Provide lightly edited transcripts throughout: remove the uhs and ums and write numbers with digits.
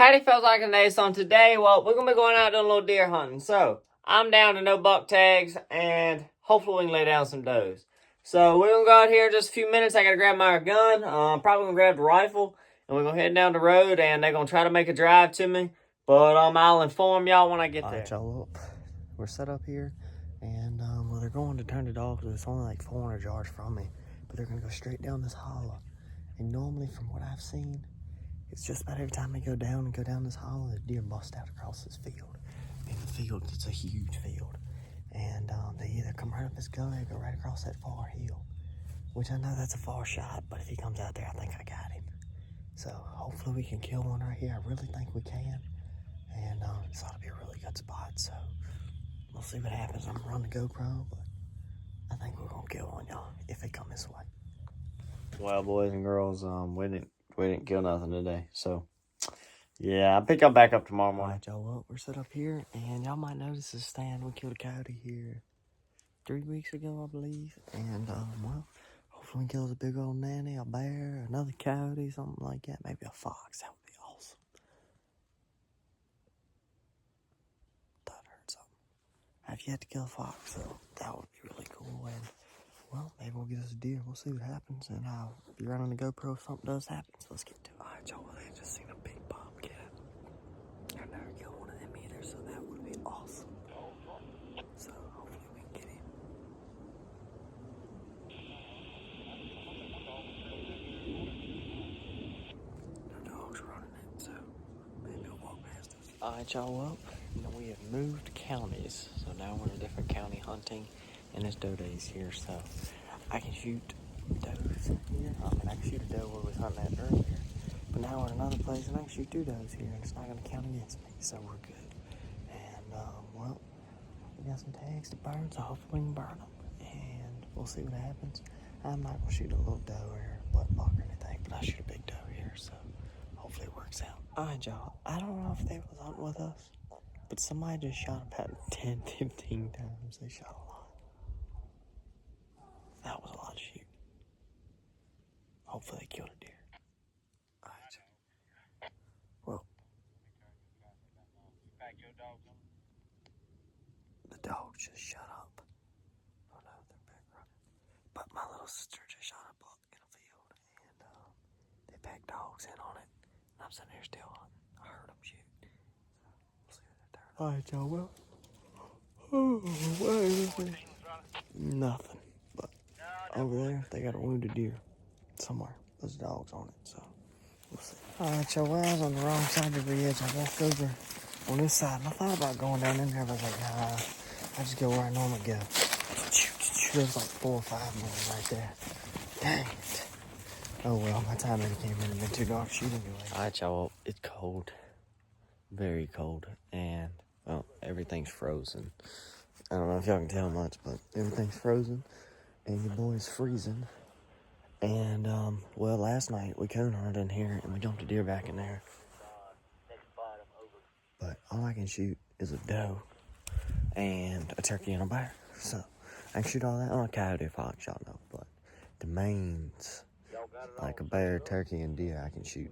Howdy, feels like a day. So today, well, we're gonna be going out doing a little deer hunting. So I'm down to no buck tags, and hopefully we can lay down some does. So we're gonna go out here in just a few minutes. I gotta grab my gun. Probably gonna grab the rifle, and we're gonna head down the road, and they're gonna try to make a drive to me. But I'll inform y'all when I get there. Alright, y'all, up. We're set up here, and well, they're going to turn it off because it's only like 400 yards from me. But they're gonna go straight down this hollow. And normally, from what I've seen, it's just about every time they go down this hollow, the deer bust out across this field. And the field, it's a huge field. And they either come right up this gully or go right across that far hill. Which I know that's a far shot, but if he comes out there, I think I got him. So hopefully we can kill one right here. I really think we can. And this ought to be a really good spot. So we'll see what happens. I'm gonna run the GoPro, but I think we're gonna kill one, y'all, if they come this way. Well, boys and girls, we didn't kill nothing today. So yeah, I'll pick y'all back up tomorrow morning. Alright, y'all, up. We're set up here, and y'all might notice this stand. We killed a coyote here 3 weeks ago, I believe. And well, hopefully we kill a big old nanny, a bear, another coyote, something like that. Maybe a fox. That would be awesome. Thought I heard something. I've yet to kill a fox, so that would be really cool. And well, maybe we'll get us a deer. We'll see what happens, and I'll be running the GoPro if something does happen. So let's get to it. Alright, y'all, I just seen a big bobcat. I've never killed one of them either, so that would be awesome. So hopefully we can get him. No dogs running it, so maybe he'll walk past us. Alright, y'all, up. You know, we have moved counties, so now we're in a different county hunting, and it's doe days here, so I can shoot does here. I mean, I can shoot a doe where we was hunting at earlier, but now we're in another place, and I can shoot 2 does here, and it's not going to count against me, so we're good. And well, we got some tags to burn, so hopefully we can burn them, and we'll see what happens. I'm not going to shoot a little doe or butt buck or anything, but I'll shoot a big doe here, so hopefully it works out. Alright, y'all, I don't know if they was hunting with us, but somebody just shot about 10, 15 times. They shot a lot. That was a lot to shoot. Hopefully they killed a deer. Alright. Well. The dogs just shut up. Oh no, they're back running. But my little sister just shot a buck in a field. And they packed dogs in on it. And I'm sitting here still hunting. I heard them shoot. We'll see what they turn. Alright, y'all, well. Oh, what is it? Nothing. But over there, they got a wounded deer somewhere. Those dogs on it, so we'll see. Alright, y'all, well, I was on the wrong side of the ridge. I walked over on this side, and I thought about going down in there, but I was like, nah, I just go where I normally go. There's like 4 or 5 more right there. Dang it. Oh well, my time when it came in and been too dark shooting anyway. Alright, y'all, it's cold. Very cold. And, well, everything's frozen. I don't know if y'all can tell much, but everything's frozen. And your boy's freezing. And, well, last night we coon hunted in here and we jumped a deer back in there. But all I can shoot is a doe and a turkey and a bear. So I can shoot all that on a coyote or fox, y'all know. But the mains, like a bear, turkey, and deer, I can shoot.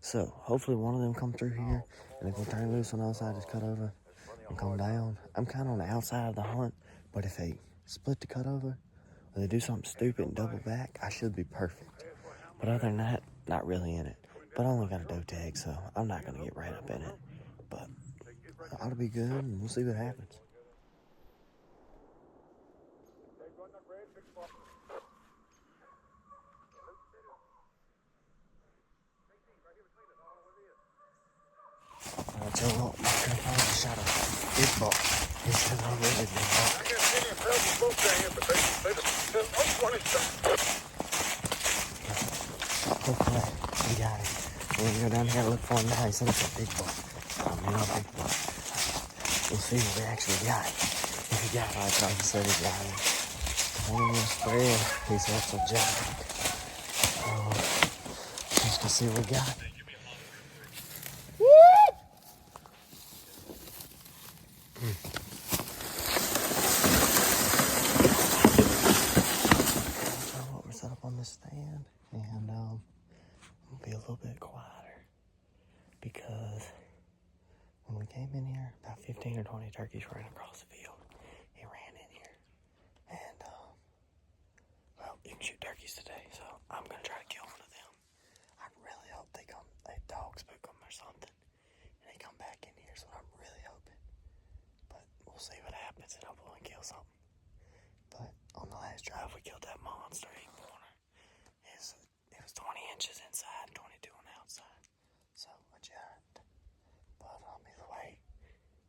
So hopefully one of them come through here, and if they turn loose on the other side, just cut over and come down. I'm kind of on the outside of the hunt, but if they split the cut over, or they do something stupid and double back, I should be perfect. But other than that, not really in it. But I only got a doe tag, so I'm not going to get right up in it. But it ought to be good, and we'll see what happens. Alright, so my grandpa just shot a big buck. He said I really did big buck. I got several folks down here, but they just one is Hopefully we got him. We're gonna go down here and look for him now. He said it's a big buck. I mean, a big buck. We'll see if we actually got him. If he got him, like he said he got him. On the spread, he said it's a giant. Let's go see what we got. We're set up on this stand, and we'll be a little bit quieter because we came in here, about 15 or 20 turkeys ran across the field. He ran in here. And, well, you can shoot turkeys today, so I'm going to try to kill one of them. I really hope they dog spook them or something. And they come back in here, so I'm really hoping. But we'll see what happens, and hopefully we can kill something. But on the last drive, we killed that monster 8-pointer. It was 20 inches inside and 22 on the outside. So, a giant. But either way,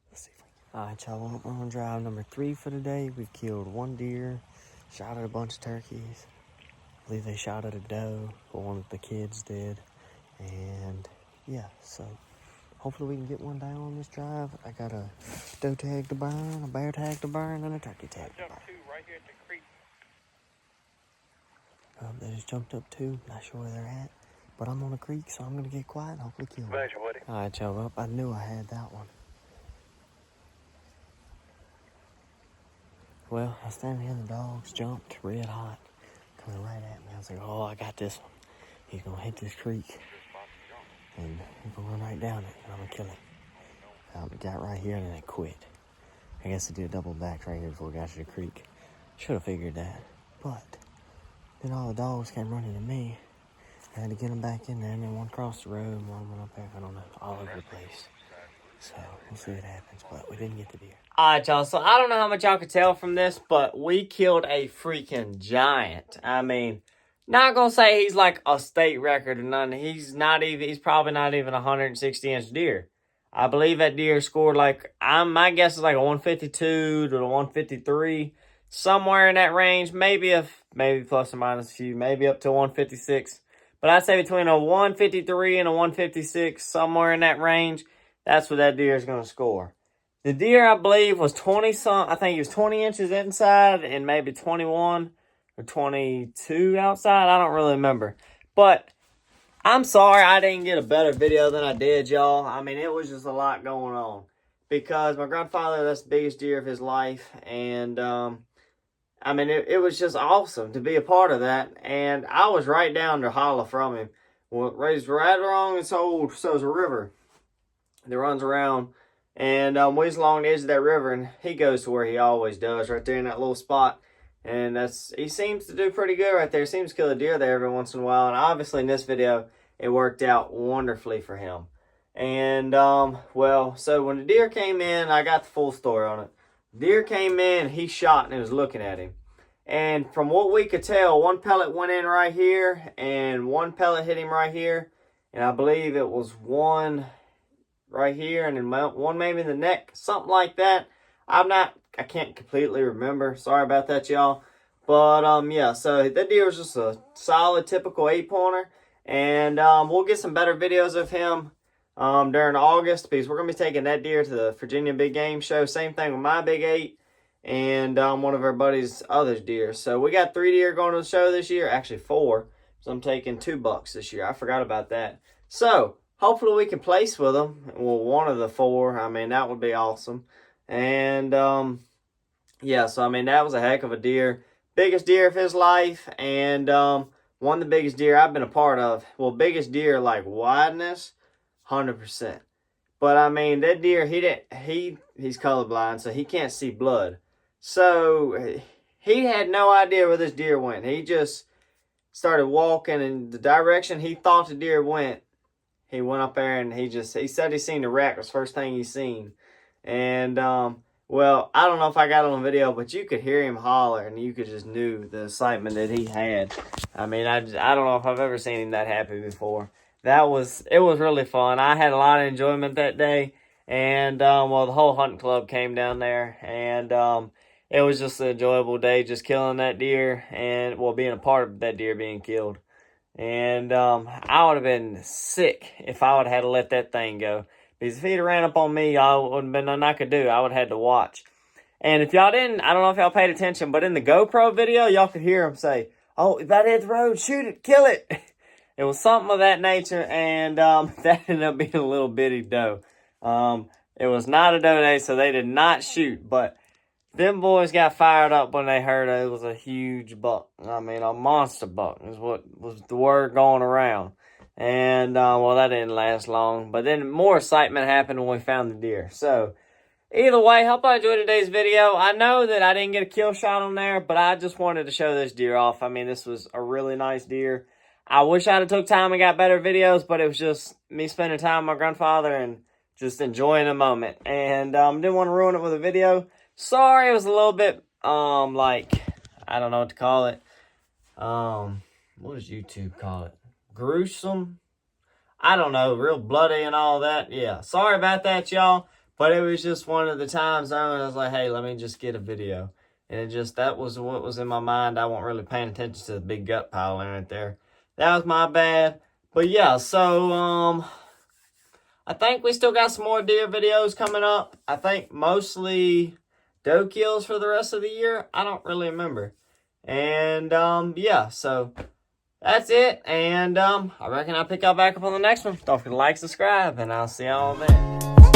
let's see if we can. Alright, y'all, we're on drive number 3 for the day. We've killed 1 deer, shot at a bunch of turkeys. I believe they shot at a doe, or one of the kids did. And yeah, so hopefully we can get one down on this drive. I got a doe tag to burn, a bear tag to burn, and a turkey tag to burn. Right here at the creek. They just jumped up 2. Not sure where they're at. But I'm on a creek, so I'm going to get quiet and hopefully kill one. Alright, y'all, up. I knew I had that one. Well, I was standing here and the dogs jumped red hot, coming right at me. I was like, oh, I got this one. He's going to hit this creek. And he's going to run right down it, and I'm going to kill him. It got right here, and then it quit. I guess it did double back right here before it got to the creek. Should have figured that. But then all the dogs came running to me. I had to get them back in there, and then one crossed the road, and one went up there, I don't know, all over the place. So, we'll see what happens, but we didn't get the deer. Alright, y'all, so I don't know how much y'all could tell from this, but we killed a freaking giant. I mean, not gonna say he's like a state record or nothing. He's probably not even a 160-inch deer. I believe that deer scored like, my guess is like a 152 to a 153. Somewhere in that range, maybe plus or minus a few, maybe up to 156. But I'd say between a 153 and a 156, somewhere in that range, that's what that deer is going to score. The deer, I believe, was 20-some. I think he was 20 inches inside and maybe 21 or 22 outside. I don't really remember. But I'm sorry I didn't get a better video than I did, y'all. I mean, it was just a lot going on. Because my grandfather, that's the biggest deer of his life. And, I mean, it was just awesome to be a part of that. And I was right down the holler from him. Well, raised right along this old, so there's a river that runs around. And we was along the edge of that river, and he goes to where he always does, right there in that little spot. And he seems to do pretty good right there. Seems to kill a deer there every once in a while. And obviously in this video, it worked out wonderfully for him. And, well, so when the deer came in, I got the full story on it. Deer came in, he shot, and he was looking at him. And from what we could tell, one pellet went in right here, and one pellet hit him right here. And I believe it was one right here, and then one maybe in the neck, something like that. I can't completely remember. Sorry about that, y'all. But, yeah, so that deer was just a solid, typical 8-pointer. And we'll get some better videos of him during August, because we're going to be taking that deer to the Virginia Big Game Show. Same thing with my Big 8 and one of our buddies' other deer. So we got 3 deer going to the show this year. Actually 4. So I'm taking 2 bucks this year. I forgot about that. So hopefully we can place with them. Well, one of the 4. I mean, that would be awesome. And yeah, so I mean, that was a heck of a deer. Biggest deer of his life. And one of the biggest deer I've been a part of. Well, biggest deer like wideness, 100%. But I mean, that deer, he's colorblind, so he can't see blood. So he had no idea where this deer went. He just started walking in the direction he thought the deer went. He went up there and he said he seen the rack. It was the first thing he seen. And well, I don't know if I got it on video, but you could hear him holler, and you could just knew the excitement that he had. I mean, I don't know if I've ever seen him that happy before. It was really fun. I had a lot of enjoyment that day. And, well, the whole hunting club came down there. And it was just an enjoyable day, just killing that deer. And, well, being a part of that deer being killed. And I would have been sick if I would have had to let that thing go. Because if he'd have ran up on me, I wouldn't have been nothing I could do. I would have had to watch. And if y'all didn't, I don't know if y'all paid attention, but in the GoPro video, y'all could hear him say, "Oh, if that hits the road, shoot it, kill it." It was something of that nature, and that ended up being a little bitty doe. It was not a doe day, so they did not shoot, but them boys got fired up when they heard it was a huge buck. I mean, a monster buck is what was the word going around. And, well, that didn't last long. But then more excitement happened when we found the deer. So, either way, hope I enjoyed today's video. I know that I didn't get a kill shot on there, but I just wanted to show this deer off. I mean, this was a really nice deer. I wish I'd have took time and got better videos, but it was just me spending time with my grandfather and just enjoying the moment. And didn't want to ruin it with a video. Sorry, it was a little bit, like, I don't know what to call it. What does YouTube call it? Gruesome? I don't know, real bloody and all that. Yeah, sorry about that, y'all. But it was just one of the times I was like, hey, let me just get a video. And it just, that was what was in my mind. I wasn't really paying attention to the big gut pile right there. That was my bad. But yeah, so, I think we still got some more deer videos coming up. I think mostly doe kills for the rest of the year. I don't really remember. And, yeah, so that's it. And I reckon I'll pick y'all back up on the next one. Don't forget to like, subscribe, and I'll see y'all then.